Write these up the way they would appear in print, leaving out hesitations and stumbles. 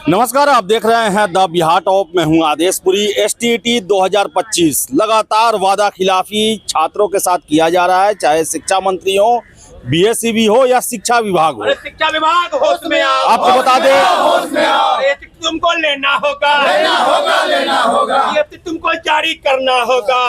नमस्कार, आप देख रहे हैं द बिहार टॉप में हूं आदेशपुरी। एसटीईटी 2025 लगातार वादा खिलाफी छात्रों के साथ किया जा रहा है, चाहे शिक्षा मंत्री हो, बीएसईबी हो या शिक्षा विभाग हो। शिक्षा विभाग होश में आओ, आपको बता दें, होश में आओ। ये तुमको लेना होगा, लेना होगा। ये तुमको जारी करना होगा,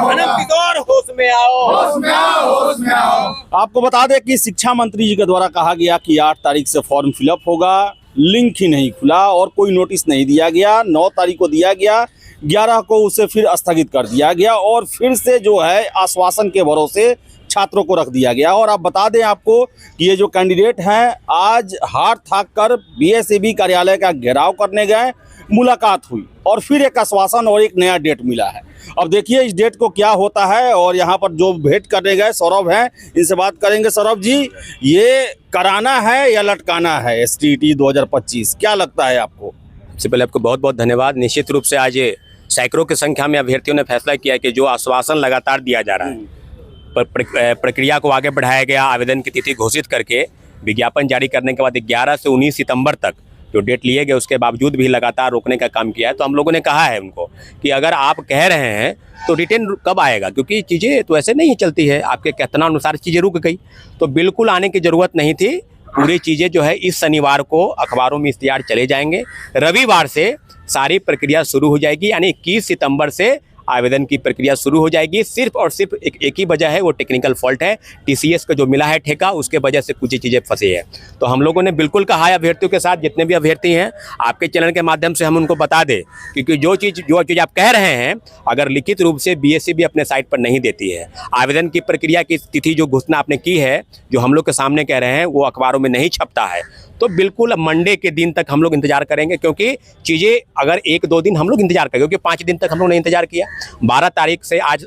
अनंत किशोर होश में आओ, होश में आओ। आपको बता दें कि शिक्षा मंत्री जी के द्वारा कहा गया कि 8 तारीख से फॉर्म फिलअप होगा, लिंक ही नहीं खुला और कोई नोटिस नहीं दिया गया। 9 तारीख को दिया गया, 11 को उसे फिर स्थगित कर दिया गया और फिर से जो है आश्वासन के भरोसे छात्रों को रख दिया गया। और आप बता दें आपको कि ये जो कैंडिडेट हैं आज हार थाक कर बीएसईबी कार्यालय का घेराव करने गए, मुलाकात हुई और फिर एक आश्वासन और एक नया डेट मिला है। अब देखिए इस डेट को क्या होता है। और यहाँ पर जो भेंट करने गए सौरभ हैं, इनसे बात करेंगे। सौरभ जी, ये कराना है या लटकाना है एसटीईटी 2025, क्या लगता है आपको? सबसे पहले आपको बहुत बहुत धन्यवाद। निश्चित रूप से आज सैकड़ों की संख्या में अभ्यर्थियों ने फैसला किया कि जो आश्वासन लगातार दिया जा रहा है, प्रक्रिया को आगे बढ़ाया गया। आवेदन की तिथि घोषित करके विज्ञापन जारी करने के बाद 11 से 19 सितंबर तक जो डेट लिए गए, उसके बावजूद भी लगातार रोकने का काम किया है। तो हम लोगों ने कहा है उनको कि अगर आप कह रहे हैं तो रिटर्न कब आएगा, क्योंकि चीज़ें तो ऐसे नहीं चलती है। आपके कथनानुसार चीज़ें रुक गई, तो बिल्कुल आने की ज़रूरत नहीं थी। पूरी चीज़ें जो है इस शनिवार को अखबारों में इश्तिहार चले जाएंगे। रविवार से सारी प्रक्रिया शुरू हो जाएगी, यानी 21 सितंबर से आवेदन की प्रक्रिया शुरू हो जाएगी। सिर्फ और सिर्फ एक ही वजह है, वो टेक्निकल फॉल्ट है। टीसीएस का जो मिला है ठेका, उसके वजह से कुछ चीज़ें फंसी है। तो हम लोगों ने बिल्कुल कहा है अभ्यर्थियों के साथ, जितने भी अभ्यर्थी हैं, आपके चैनल के माध्यम से हम उनको बता दें, क्योंकि जो चीज़ आप कह रहे हैं, अगर लिखित रूप से बीएसईबी अपने साइट पर नहीं देती है, आवेदन की प्रक्रिया की तिथि जो घोषणा आपने की है, जो हम लोग के सामने कह रहे हैं, वो अखबारों में नहीं छपता है, तो बिल्कुल मंडे के दिन तक हम लोग इंतजार करेंगे। क्योंकि चीज़ें अगर 1-2 दिन हम लोग इंतजार करेंगे, क्योंकि 5 दिन तक हम लोग ने इंतजार किया। 12 तारीख से आज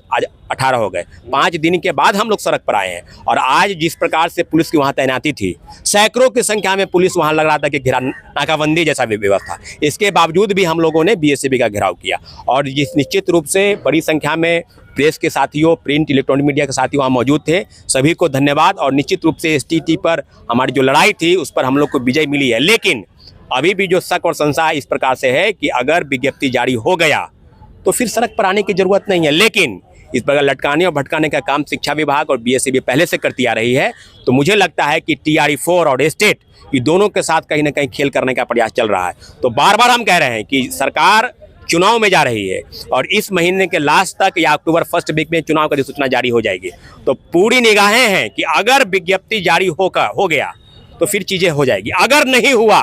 18 हो गए, 5 दिन के बाद हम लोग सड़क पर आए हैं। और आज जिस प्रकार से पुलिस की वहाँ तैनाती थी, सैकड़ों की संख्या में पुलिस वहाँ लग रहा था कि घेरा नाकाबंदी जैसा व्यवस्था, इसके बावजूद भी हम लोगों ने बीएसईबी का घेराव किया। और जिस निश्चित रूप से बड़ी संख्या में प्रेस के साथियों, प्रिंट इलेक्ट्रॉनिक मीडिया के साथियों वहाँ मौजूद थे, सभी को धन्यवाद। और निश्चित रूप से एसटीईटी पर हमारी जो लड़ाई थी, उस पर हम लोग को विजय मिली है। लेकिन अभी भी जो शक और संशय इस प्रकार से है कि अगर विज्ञप्ति जारी हो गया तो फिर सड़क पर आने की जरूरत नहीं है। लेकिन इस प्रकार लटकाने और भटकाने का काम शिक्षा विभाग और बीएसईबी पहले से करती आ रही है। तो मुझे लगता है कि TRE4 और स्टेट, ये दोनों के साथ कहीं ना कहीं खेल करने का प्रयास चल रहा है। तो बार बार हम कह रहे हैं कि सरकार चुनाव में जा रही है और इस महीने के लास्ट तक या अक्टूबर फर्स्ट वीक में चुनाव की अधिसूचना जारी हो जाएगी। तो पूरी निगाहें हैं कि अगर विज्ञप्ति जारी हो गया तो फिर चीज़ें हो जाएगी। अगर नहीं हुआ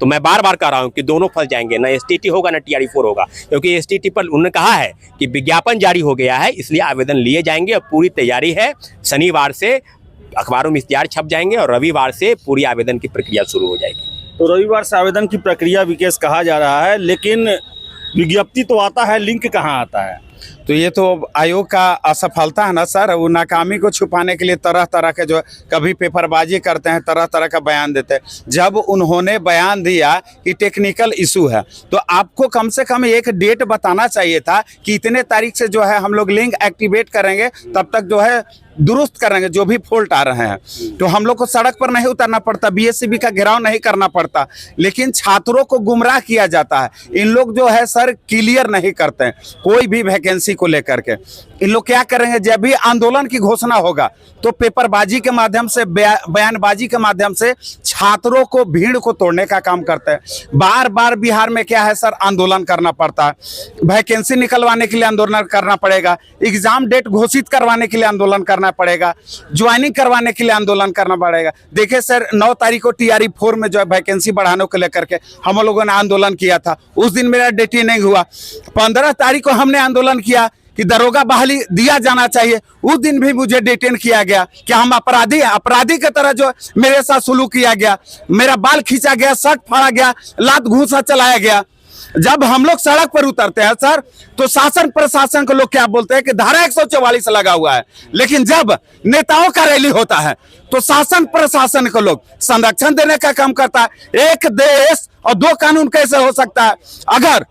तो मैं बार बार कह रहा हूं कि दोनों फंस जाएंगे, ना एसटीईटी होगा ना TRE4 होगा। क्योंकि एसटीईटी पर उन्होंने कहा है कि विज्ञापन जारी हो गया है, इसलिए आवेदन लिए जाएंगे और पूरी तैयारी है। शनिवार से अखबारों में इश्तिहार छप जाएंगे और रविवार से पूरी आवेदन की प्रक्रिया शुरू हो जाएगी। तो रविवार से आवेदन की प्रक्रिया विकेश कहा जा रहा है, लेकिन विज्ञप्ति तो आता है, लिंक कहाँ आता है? तो ये तो आयोग का असफलता है ना सर। वो नाकामी को छुपाने के लिए तरह तरह के जो कभी पेपरबाजी करते हैं, तरह तरह का बयान देते हैं। जब उन्होंने बयान दिया कि टेक्निकल इशू है, तो आपको कम से कम एक डेट बताना चाहिए था कि इतने तारीख से जो है हम लोग लिंक एक्टिवेट करेंगे, तब तक जो है दुरुस्त करेंगे जो भी फॉल्ट आ रहे हैं। तो हम लोग को सड़क पर नहीं उतरना पड़ता, बीएसईबी का घेराव नहीं करना पड़ता, लेकिन छात्रों को गुमराह किया जाता है। इन लोग जो है सर क्लियर नहीं करते हैं कोई भी वैकेंसी को लेकर के। इन लोग क्या करेंगे, जब भी आंदोलन की घोषणा होगा तो पेपरबाजी के माध्यम से, बयानबाजी के माध्यम से छात्रों को, भीड़ को तोड़ने का काम करते हैं। बार बार बिहार में क्या है सर, आंदोलन करना पड़ता है। वैकेंसी निकलवाने के लिए आंदोलन करना पड़ेगा, एग्जाम डेट घोषित करवाने के लिए आंदोलन करना पड़ेगा, ज्वाइनिंग करवाने के लिए आंदोलन करना पड़ेगा। देखिए सर, 9 तारीख को TRE4 में जो है वैकेंसी बढ़ाने को लेकर के हम लोगों ने आंदोलन किया था। उस दिन मेरा ड्यूटी नहीं हुआ। 15 तारीख को हमने आंदोलन किया कि दरोगा बहाली दिया जाना चाहिए। उस दिन भी मुझे डिटेन किया गया कि हम अपराधी हैं। अपराधी की तरह जो मेरे साथ सुलूक किया गया, मेरा बाल खींचा गया, शर्ट फाड़ा गया, लात घूंसा चलाया गया। जब हम लोग सड़क पर उतरते हैं सर, तो शासन प्रशासन को लोग क्या बोलते हैं कि धारा 144 लगा हुआ है। लेकिन जब नेताओं का रैली होता है तो शासन प्रशासन को लोग संरक्षण देने का काम करता है। एक देश और 2 कानून कैसे हो सकता है? अगर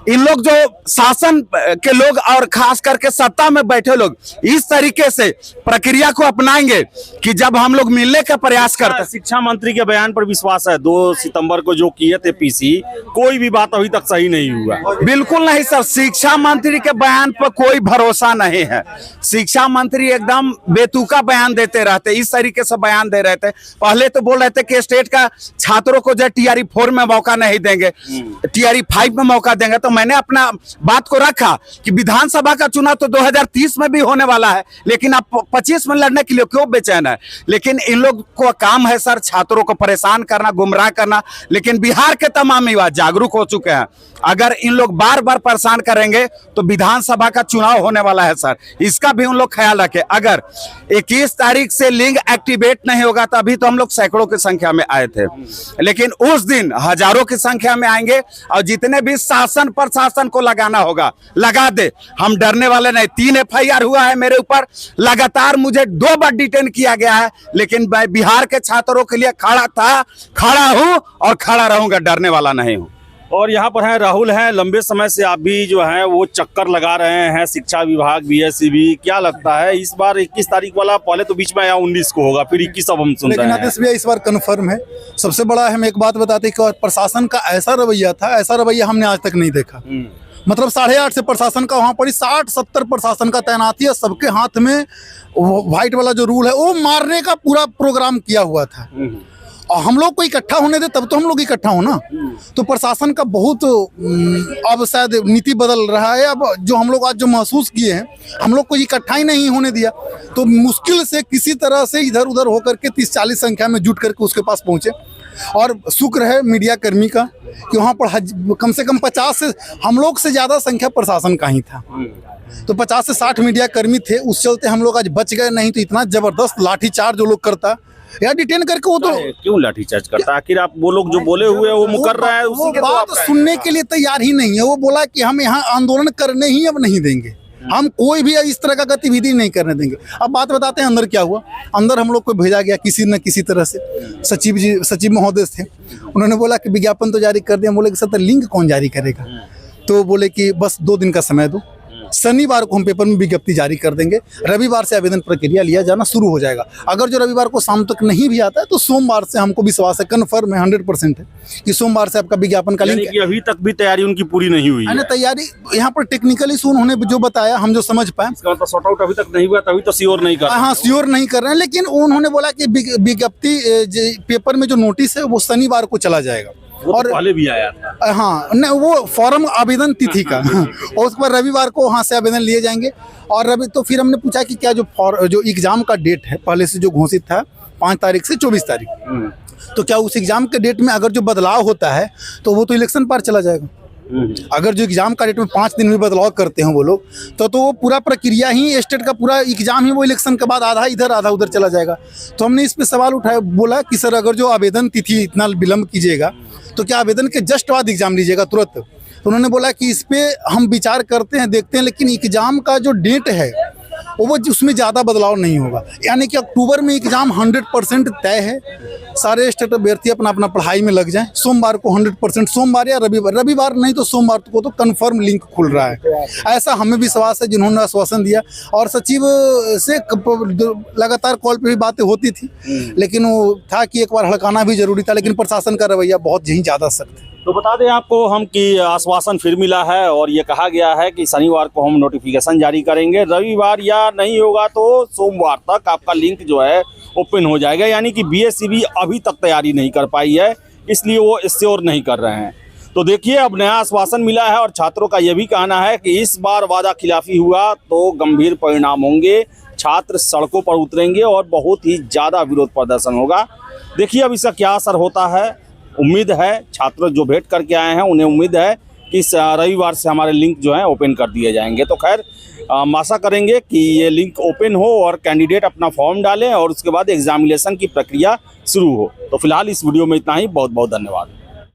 इन लोग जो शासन के लोग और खास करके सत्ता में बैठे लोग इस तरीके से प्रक्रिया को अपनाएंगे कि जब हम लोग मिलने का प्रयास करते हैं। शिक्षा मंत्री के बयान पर विश्वास है? 2 सितंबर को जो किए थे पीसी, कोई भी बात अभी तक सही नहीं हुआ। बिल्कुल नहीं सर, शिक्षा मंत्री के बयान पर कोई भरोसा नहीं है। शिक्षा मंत्री एकदम बेतुका बयान देते रहते, इस तरीके से बयान दे रहे थे। पहले तो बोल रहे थे कि स्टेट का छात्रों को जो TRE 4 में मौका नहीं देंगे, TRE 5 में मौका देंगे। तो मैंने अपना बात को रखा कि विधानसभा का चुनाव तो 2030 में भी होने वाला है, लेकिन आप 25 में लड़ने के लिए क्यों बेचैन है? लेकिन इन लोग को काम है सर छात्रों को परेशान करना, गुमराह करना। लेकिन बिहार के तमाम युवा जागरूक हो चुके हैं। अगर इन लोग बार बार परेशान करेंगे तो विधानसभा का चुनाव होने वाला है सर, इसका भी उन लोग ख्याल रखें। अगर 21 तारीख से लिंक एक्टिवेट नहीं होगा तो अभी तो हम लोग सैकड़ों की संख्या में आए थे, लेकिन उस दिन हजारों की संख्या में आएंगे और जितने भी शासन प्रशासन को लगाना होगा लगा दे। हम डरने वाले नहीं। 3 FIR हुआ है मेरे ऊपर, लगातार मुझे 2 बार डिटेन किया गया है, लेकिन मैं बिहार के छात्रों के लिए खड़ा था, खड़ा हूं और खड़ा रहूंगा, डरने वाला नहीं हूं। और यहाँ पर है राहुल हैं, लंबे समय से आप भी जो है वो चक्कर लगा रहे हैं, शिक्षा विभाग, BSc भी। क्या लगता है इस बार 21 तारीख वाला? पहले तो बीच में आया 19 को होगा, फिर 21 अब हम सुन रहे हैं। लेकिन इस बार कन्फर्म है। सबसे बड़ा हम एक बात बताते हैं कि प्रशासन का ऐसा रवैया था, ऐसा रवैया हमने आज तक नहीं देखा। मतलब 8:30 से प्रशासन का वहाँ पर 60-70 प्रशासन का तैनाती है, सबके हाथ में व्हाइट वाला जो रूल है वो मारने का पूरा प्रोग्राम किया हुआ था। और हम लोग को इकट्ठा होने दे तब तो हम लोग इकट्ठा हो ना। तो प्रशासन का बहुत अब शायद नीति बदल रहा है। अब जो हम लोग आज जो महसूस किए हैं, हम लोग को इकट्ठा ही नहीं होने दिया, तो मुश्किल से किसी तरह से इधर उधर होकर के 30-40 संख्या में जुट करके उसके पास पहुंचे। और शुक्र है मीडिया कर्मी का कि वहाँ पर कम से कम 50 से हम लोग से ज़्यादा संख्या प्रशासन का ही था। तो 50 से 60 मीडिया कर्मी थे, उस चलते हम लोग आज बच गए। नहीं तो इतना जबरदस्त लाठीचार्ज जो लोग करता या डिटेन करके वो तो क्यों लाठीचार्ज करता? आखिर आप वो लोग जो बोले हुए वो मुकर रहा है, वो बात सुनने के लिए तैयार ही नहीं है। वो बोला कि हम यहाँ आंदोलन करने ही अब नहीं देंगे, हम कोई भी इस तरह का गतिविधि नहीं करने देंगे। अब बात बताते हैं अंदर क्या हुआ। अंदर हम लोग को भेजा गया किसी न किसी तरह से। सचिव महोदय थे, उन्होंने बोला कि विज्ञापन तो जारी कर दिया। बोले कि सर लिंक कौन जारी करेगा? तो बोले कि बस 2 दिन का समय दो, शनिवार को हम पेपर में विज्ञप्ति जारी कर देंगे, रविवार से आवेदन प्रक्रिया लिया जाना शुरू हो जाएगा। अगर जो रविवार को शाम तक नहीं भी आता है तो सोमवार से, हमको विश्वास है, कन्फर्म है, 100% है कि सोमवार से आपका विज्ञापन का लिंक। अभी तक भी तैयारी उनकी पूरी नहीं हुई है। तैयारी यहाँ पर टेक्निकल इशू उन्होंने जो बताया, हम जो समझ पाए, सॉर्ट आउट अभी तक नहीं हुआ, तभी तो श्योर नहीं कर रहे। हाँ, श्योर नहीं कर रहे हैं। लेकिन उन्होंने बोला कि विज्ञप्ति पेपर में जो नोटिस है वो शनिवार को चला जाएगा। और पहले भी आया था। हाँ, नहीं, वो फॉर्म आवेदन तिथि का और उस पर रविवार को वहाँ से आवेदन लिए जाएंगे। और तो फिर हमने पूछा कि क्या जो एग्जाम का डेट है पहले से जो घोषित था 5 तारीख से 24 तारीख, तो क्या उस एग्जाम के डेट में अगर जो बदलाव होता है तो वो तो इलेक्शन पार चला जाएगा। अगर जो एग्जाम का डेट में 5 दिन में बदलाव करते हैं वो लोग, तो वो पूरा प्रक्रिया ही, स्टेट का पूरा एग्जाम ही वो इलेक्शन के बाद आधा इधर आधा उधर चला जाएगा। तो हमने इस पे सवाल उठाया, बोला कि सर अगर जो आवेदन तिथि इतना विलम्ब कीजिएगा तो क्या आवेदन के जस्ट बाद एग्जाम लीजिएगा तुरंत? तो उन्होंने बोला कि इस पे हम विचार करते हैं, देखते हैं, लेकिन एग्जाम का जो डेट है वो उसमें ज़्यादा बदलाव नहीं होगा। यानी कि अक्टूबर में एग्जाम 100% तय है। सारे स्टेट अभ्यर्थी अपना अपना पढ़ाई में लग जाएं। सोमवार को 100%, सोमवार या रविवार नहीं तो सोमवार को तो कंफर्म लिंक खुल रहा है, ऐसा हमें विश्वास है। जिन्होंने आश्वासन दिया, और सचिव से लगातार कॉल पे भी बातें होती थी, लेकिन वो था कि एक बार हड़काना भी जरूरी था। लेकिन प्रशासन का रवैया बहुत ही ज़्यादा सख्त है। तो बता दें आपको हम कि आश्वासन फिर मिला है और ये कहा गया है कि शनिवार को हम नोटिफिकेशन जारी करेंगे, रविवार या नहीं होगा तो सोमवार तक आपका लिंक जो है ओपन हो जाएगा। यानी कि BSc भी अभी तक तैयारी नहीं कर पाई है, इसलिए वो श्योर नहीं कर रहे हैं। तो देखिए अब नया आश्वासन मिला है और छात्रों का यह भी कहना है कि इस बार वादा खिलाफी हुआ तो गंभीर परिणाम होंगे, छात्र सड़कों पर उतरेंगे और बहुत ही ज़्यादा विरोध प्रदर्शन होगा। देखिए अब इसका क्या असर होता है। उम्मीद है छात्र जो भेंट करके आए हैं उन्हें उम्मीद है कि इस रविवार से हमारे लिंक जो है ओपन कर दिए जाएंगे। तो खैर हम आशा करेंगे कि ये लिंक ओपन हो और कैंडिडेट अपना फॉर्म डालें और उसके बाद एग्जामिनेशन की प्रक्रिया शुरू हो। तो फिलहाल इस वीडियो में इतना ही। बहुत बहुत धन्यवाद।